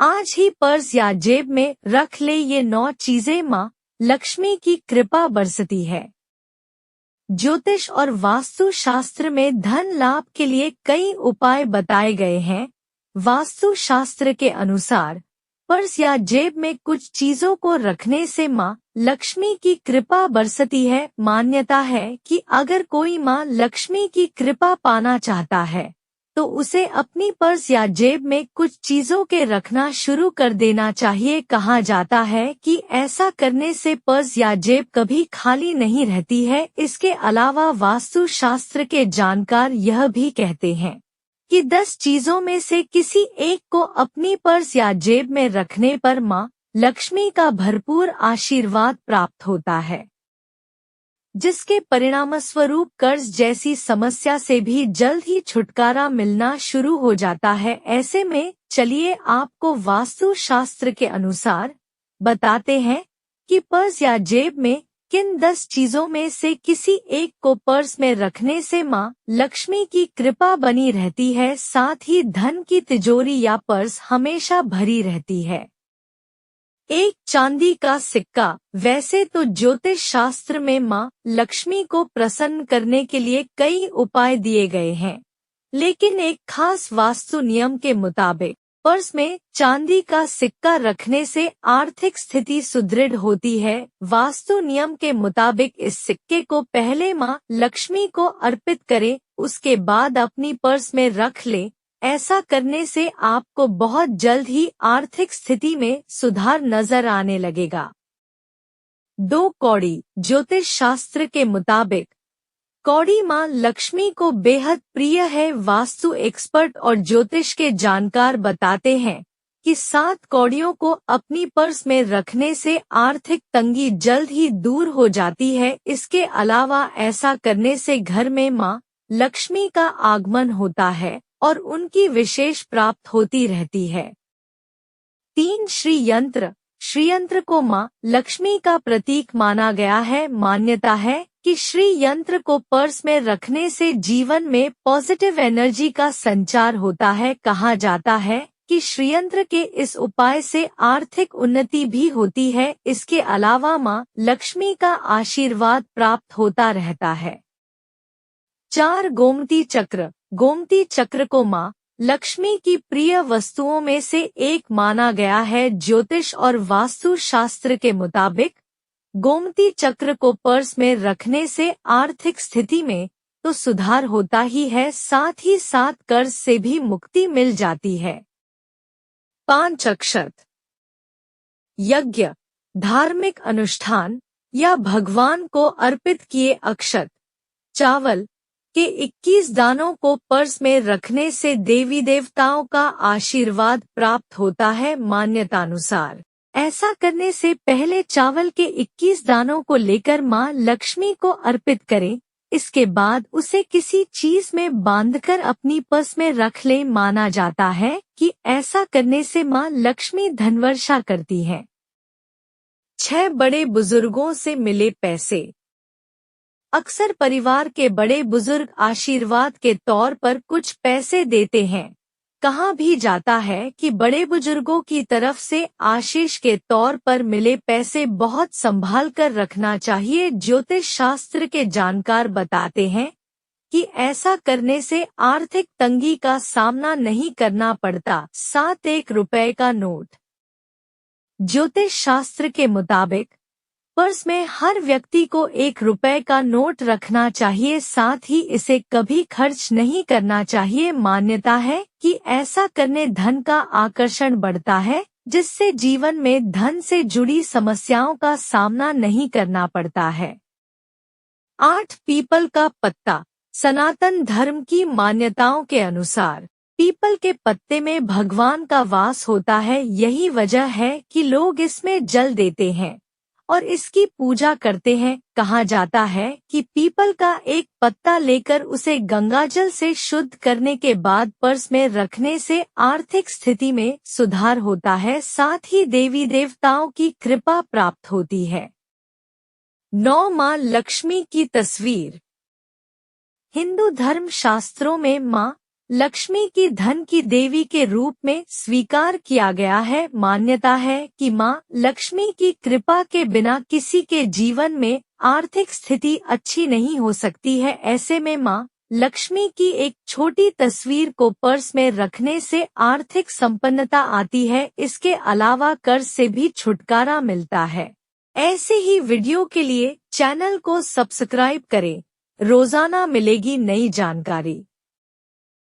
आज ही पर्स या जेब में रख ले ये 9 चीजें, माँ लक्ष्मी की कृपा बरसती है। ज्योतिष और वास्तु शास्त्र में धन लाभ के लिए कई उपाय बताए गए हैं। वास्तु शास्त्र के अनुसार पर्स या जेब में कुछ चीजों को रखने से माँ लक्ष्मी की कृपा बरसती है। मान्यता है कि अगर कोई माँ लक्ष्मी की कृपा पाना चाहता है तो उसे अपनी पर्स या जेब में कुछ चीजों के रखना शुरू कर देना चाहिए। कहा जाता है कि ऐसा करने से पर्स या जेब कभी खाली नहीं रहती है। इसके अलावा वास्तु शास्त्र के जानकार यह भी कहते हैं कि 10 चीजों में से किसी एक को अपनी पर्स या जेब में रखने पर माँ लक्ष्मी का भरपूर आशीर्वाद प्राप्त होता है, जिसके परिणामस्वरूप कर्ज जैसी समस्या से भी जल्द ही छुटकारा मिलना शुरू हो जाता है। ऐसे में चलिए आपको वास्तु शास्त्र के अनुसार बताते हैं कि पर्स या जेब में किन 10 चीजों में से किसी एक को पर्स में रखने से माँ लक्ष्मी की कृपा बनी रहती है, साथ ही धन की तिजोरी या पर्स हमेशा भरी रहती है। एक चांदी का सिक्का। वैसे तो ज्योतिष शास्त्र में माँ लक्ष्मी को प्रसन्न करने के लिए कई उपाय दिए गए हैं, लेकिन एक खास वास्तु नियम के मुताबिक पर्स में चांदी का सिक्का रखने से आर्थिक स्थिति सुदृढ़ होती है। वास्तु नियम के मुताबिक इस सिक्के को पहले माँ लक्ष्मी को अर्पित करें, उसके बाद अपनी पर्स में रख ले। ऐसा करने से आपको बहुत जल्द ही आर्थिक स्थिति में सुधार नजर आने लगेगा। 2 कौड़ी। ज्योतिष शास्त्र के मुताबिक कौड़ी माँ लक्ष्मी को बेहद प्रिय है। वास्तु एक्सपर्ट और ज्योतिष के जानकार बताते हैं कि 7 कौड़ियों को अपनी पर्स में रखने से आर्थिक तंगी जल्द ही दूर हो जाती है। इसके अलावा ऐसा करने से घर में माँ लक्ष्मी का आगमन होता है और उनकी विशेष प्राप्त होती रहती है। 3 श्री यंत्र। श्री यंत्र को माँ लक्ष्मी का प्रतीक माना गया है। मान्यता है कि श्री यंत्र को पर्स में रखने से जीवन में पॉजिटिव एनर्जी का संचार होता है। कहा जाता है कि श्री यंत्र के इस उपाय से आर्थिक उन्नति भी होती है। इसके अलावा माँ लक्ष्मी का आशीर्वाद प्राप्त होता रहता है। 4 गोमती चक्र। गोमती चक्र को माँ लक्ष्मी की प्रिय वस्तुओं में से एक माना गया है। ज्योतिष और वास्तु शास्त्र के मुताबिक गोमती चक्र को पर्स में रखने से आर्थिक स्थिति में तो सुधार होता ही है, साथ ही साथ कर्ज से भी मुक्ति मिल जाती है। 5 अक्षत। यज्ञ, धार्मिक अनुष्ठान या भगवान को अर्पित किए अक्षत चावल के 21 दानों को पर्स में रखने से देवी देवताओं का आशीर्वाद प्राप्त होता है। मान्यतानुसार ऐसा करने से पहले चावल के 21 दानों को लेकर माँ लक्ष्मी को अर्पित करें, इसके बाद उसे किसी चीज में बांधकर अपनी पर्स में रख ले। माना जाता है कि ऐसा करने से माँ लक्ष्मी धनवर्षा करती है। 6 बड़े बुजुर्गों से मिले पैसे। अक्सर परिवार के बड़े बुजुर्ग आशीर्वाद के तौर पर कुछ पैसे देते हैं। कहा भी जाता है कि बड़े बुजुर्गों की तरफ से आशीष के तौर पर मिले पैसे बहुत संभाल कर रखना चाहिए। ज्योतिष शास्त्र के जानकार बताते हैं कि ऐसा करने से आर्थिक तंगी का सामना नहीं करना पड़ता। 7 1 रुपए का नोट। ज्योतिष शास्त्र के मुताबिक पर्स में हर व्यक्ति को 1 रुपए का नोट रखना चाहिए, साथ ही इसे कभी खर्च नहीं करना चाहिए। मान्यता है कि ऐसा करने धन का आकर्षण बढ़ता है, जिससे जीवन में धन से जुड़ी समस्याओं का सामना नहीं करना पड़ता है। 8 पीपल का पत्ता। सनातन धर्म की मान्यताओं के अनुसार पीपल के पत्ते में भगवान का वास होता है। यही वजह है कि लोग इसमें जल देते हैं और इसकी पूजा करते हैं। कहा जाता है कि पीपल का एक पत्ता लेकर उसे गंगाजल से शुद्ध करने के बाद पर्स में रखने से आर्थिक स्थिति में सुधार होता है, साथ ही देवी देवताओं की कृपा प्राप्त होती है। 9 माँ लक्ष्मी की तस्वीर। हिंदू धर्म शास्त्रों में माँ लक्ष्मी की धन की देवी के रूप में स्वीकार किया गया है। मान्यता है कि मां लक्ष्मी की कृपा के बिना किसी के जीवन में आर्थिक स्थिति अच्छी नहीं हो सकती है। ऐसे में मां लक्ष्मी की एक छोटी तस्वीर को पर्स में रखने से आर्थिक संपन्नता आती है। इसके अलावा कर्ज से भी छुटकारा मिलता है। ऐसे ही वीडियो के लिए चैनल को सब्सक्राइब करें। रोजाना मिलेगी नई जानकारी।